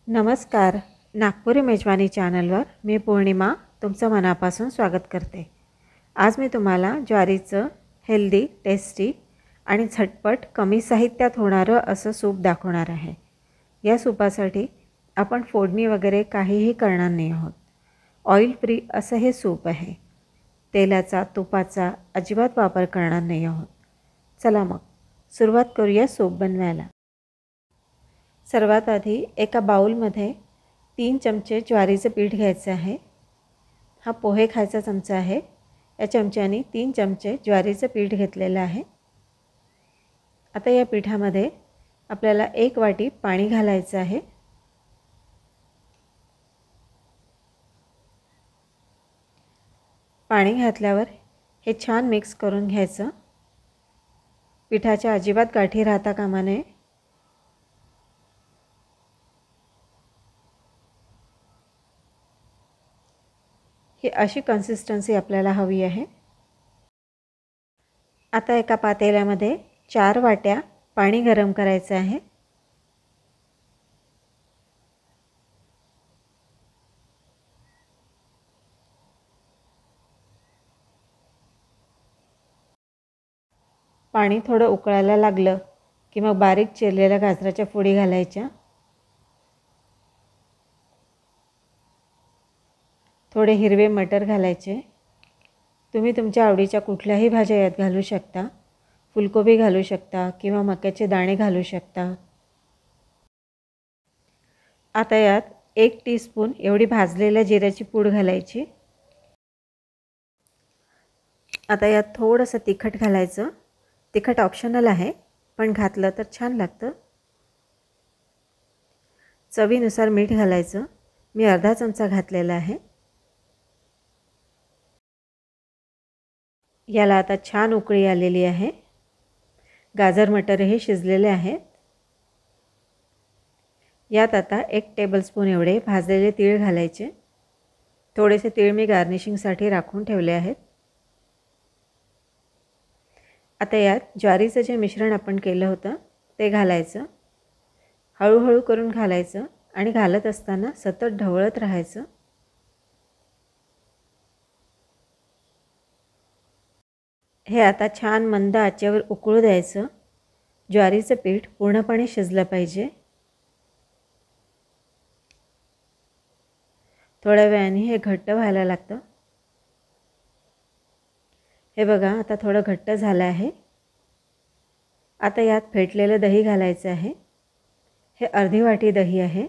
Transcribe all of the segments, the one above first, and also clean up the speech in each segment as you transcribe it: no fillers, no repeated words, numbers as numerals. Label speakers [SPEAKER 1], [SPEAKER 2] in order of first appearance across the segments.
[SPEAKER 1] नमस्कार. नागपुरी मेजवानी चॅनलवर मी पौर्णिमा तुमचं मनापासून स्वागत करते. आज मी तुम्हाला ज्वारीचं हेल्दी, टेस्टी आणि झटपट कमी साहित्यात होणारं असं सूप दाखवणार आहे. या सूपासाठी आपण फोडणी वगैरे काहीही करणार नाही आहोत. ऑइल फ्री असं हे सूप आहे. तेलाचा, तुपाचा अजिबात वापर करणार नाही आहोत. चला मग सुरुवात करूया सूप बनवायला. सर्वात आधी एका बाउलमध्ये 3 चमचे ज्वारीचं पीठ घ्यायचं आहे. हा पोहे खायचा चमचा आहे. या चमच्याने 3 चमचे ज्वारीचं पीठ घेतलेलं आहे. आता या पिठामध्ये आपल्याला 1 वाटी पाणी घालायचं आहे. पाणी घातल्यावर हे छान मिक्स करून घ्यायचं. पिठाच्या अजिबात गाठी राहता कामा नये. ही अशी कन्सिस्टन्सी आपल्याला हवी आहे. आता एका पातेल्यामध्ये 4 वाट्या पाणी गरम करायचं आहे. पाणी थोडं उकळायला लागलं की मग बारीक चिरलेल्या गाजराच्या फोडी घालायच्या. थोडे हिरवे मटर घालायचे. तुम्ही तुमच्या आवडीच्या कुठल्याही भाज्या यात घालू शकता. फुलकोबी घालू शकता किंवा मक्याचे दाणे घालू शकता. आता यात 1 टीस्पून एवढी भाजलेल्या जिऱ्याची पूड घालायची. आता यात थोडंसं तिखट घालायचं. तिखट ऑप्शनल आहे, पण घातलं तर छान लागतं. चवीनुसार मीठ घालायचं. मी अर्धा चमचा घातलेला आहे. याला आता छान उकळी आलेली आहे. गाजर मटरही शिजलेले आहेत. यात आता 1 टेबलस्पून एवढे भाजलेले तीळ घालायचे. थोडेसे तीळ मी गार्निशिंगसाठी राखून ठेवले आहेत. आता यात ज्वारीचं जे मिश्रण आपण केलं होतं ते घालायचं. हळूहळू करून घालायचं आणि घालत असताना सतत ढवळत राहायचं. हे आता छान मंद आचेवर उकळू द्यायचं. ज्वारीचं पीठ पूर्णपणे शिजलं पाहिजे. थोड्या वेळाने हे घट्ट व्हायला लागतं. हे बघा आता थोडं घट्ट झालं आहे. आता यात फेटलेलं दही घालायचं आहे. हे अर्धी वाटी दही आहे.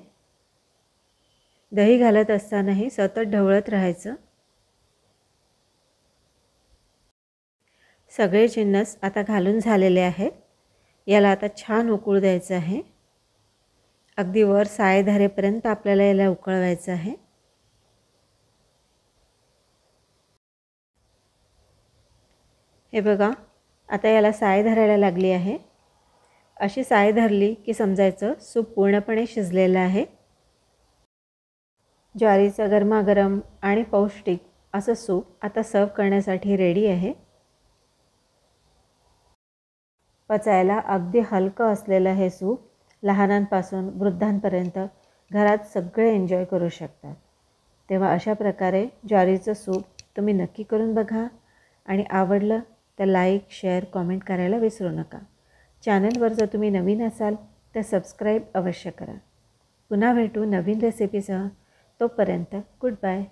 [SPEAKER 1] दही घालत असतानाही सतत ढवळत राहायचं. सगळे जिन्नस आता घालून झालेले आहेत. याला आता छान उकळू द्यायचं आहे. अगदी वर साय धरेपर्यंत आपल्याला याला उकळवायचं आहे. हे बघा आता याला साय धरायला लागली आहे. अशी साय धरली की समजायचं सूप पूर्णपणे शिजलेलं आहे. ज्वारीचं गरमागरम आणि पौष्टिक असं सूप आता सर्व करण्यासाठी रेडी आहे. पचायला अगदी हलकं असलेलं हे सूप लहानांपासून वृद्धांपर्यंत घरात सगळे एन्जॉय करू शकतात. तेव्हा अशा प्रकारे ज्वारीचं सूप तुम्ही नक्की करून बघा आणि आवडलं तर लाईक, शेअर, कॉमेंट करायला विसरू नका. चॅनलवर जर तुम्ही नवीन असाल तर सबस्क्राईब अवश्य करा. पुन्हा भेटू नवीन रेसिपीसह. तोपर्यंत गुड बाय.